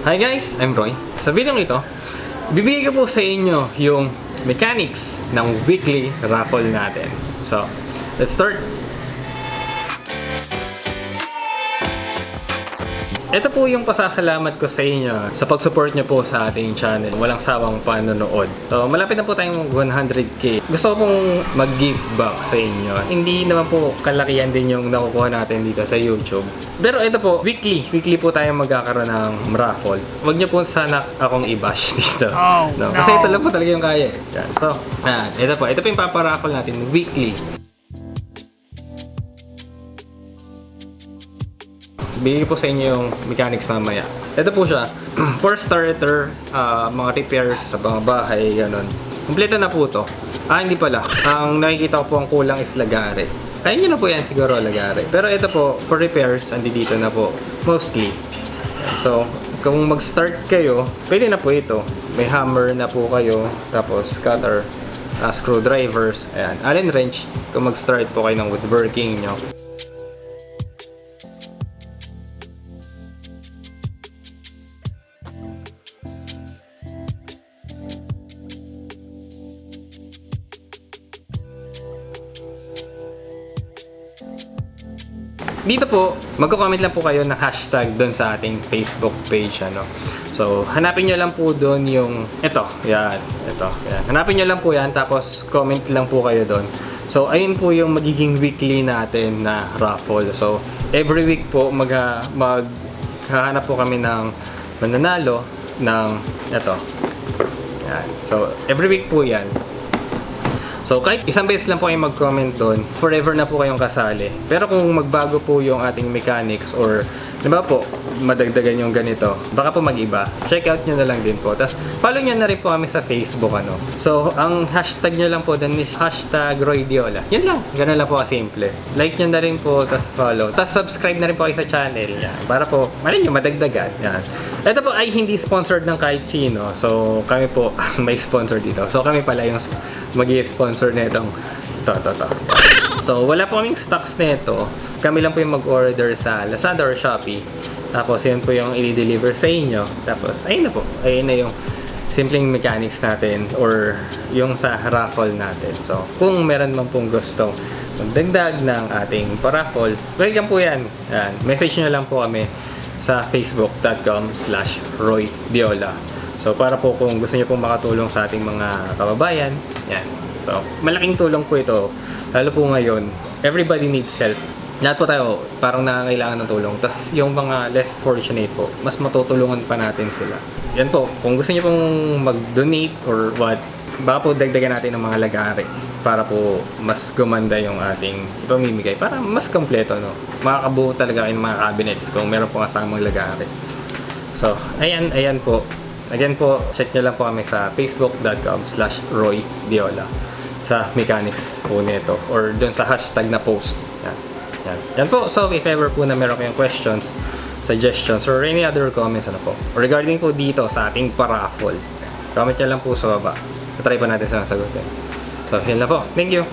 Hi guys, I'm Roy. Sa video ito, bibigay ko po sa inyo yung mechanics ng weekly raffle natin. So, let's start! Ito po yung pasasalamat ko sa inyo sa pag-support nyo po sa ating channel. Walang sawang panonood. So, malapit na po tayong 100k. Gusto ko pong mag-give back sa inyo. Hindi naman po kalakihan din yung nakukuha natin dito sa YouTube. Pero ito po, weekly po tayo magkakaroon ng raffle. Huwag nyo po sana akong i-bash dito. No? Kasi ito lang po talaga yung kaya. Yan. So, ito po yung paparaffle natin weekly. Bigay po sa inyo yung mechanics mamaya. Ito po siya. For starter, mga repairs sa mga bahay, gano'n. Kompleto na po to. Hindi pala. Ang nakikita ko po ang kulang is lagare. Kaya nyo na po yan siguro lagare. Pero ito po, for repairs, andi dito na po. Mostly. So, kung mag-start kayo, pwede na po ito. May hammer na po kayo. Tapos, cutter, screwdrivers. Ayan. Allen wrench. Kung mag-start po kayo ng woodworking nyo. Dito po, magko-comment lang po kayo ng hashtag doon sa ating Facebook page, ano. So, hanapin nyo lang po doon yung ito, yan. Hanapin nyo lang po yan, tapos comment lang po kayo doon. So, ayun po yung magiging weekly natin na raffle. So, every week po maghahanap po kami ng mananalo ng ito. Yan. So, every week po yan. So, kahit isang beses lang po kayo mag-comment doon, forever na po kayong kasali. Pero kung magbago po yung ating mechanics or, diba po, madagdagan yung ganito, baka po mag-iba, check out nyo na lang din po. Tapos, follow nyo na rin po kami sa Facebook, ano. So, ang hashtag nyo lang po doon is hashtag Roy Diola. Yan lang. Ganun lang po kasimple. Like nyo na rin po, tapos follow. Tapos, subscribe na rin po kayo sa channel. Yan. Para po, malin nyo, madagdagan. Yan. Ito po ay hindi sponsored ng kahit sino. So, kami po may sponsor dito. So, kami pala yung mag-i-sponsor na itong to. So, wala po kaming stocks nito. Kami lang po yung mag-order sa Lazada or Shopee. Tapos, yun po yung i-deliver sa inyo. Tapos, ayun na po. Ayun na yung simpleng mechanics natin or yung sa raffle natin. So, kung meron man pong gustong magdagdag ng ating paraffle, welcome po yan. Yan. Message nyo lang po kami sa facebook.com/Roy Diola. So, para po kung gusto niyo pong makatulong sa ating mga kababayan, yan. So, malaking tulong po ito. Lalo po ngayon, everybody needs help. Lahat po tayo parang nangangailangan ng tulong. Tapos, yung mga less fortunate po, mas matutulungan pa natin sila. Yan po, kung gusto niyo pong mag-donate or what, baka po dagdagan natin ng mga lagari para po mas gumanda yung ating pamimigay. Para mas kompleto, no? Makakabuo talaga kayo ng mga cabinets kung meron po kasamang lagari. So, ayan po. Again po, check nyo lang po kami sa facebook.com/Roy Diola sa mechanics po nito or dun sa hashtag na post. Yan po. So, if ever po na meron kayong questions, suggestions, or any other comments, ano po, regarding po dito sa ating paraffle, comment nyo lang po sa baba. Try po natin sa sagutin. So, yun lang po. Thank you!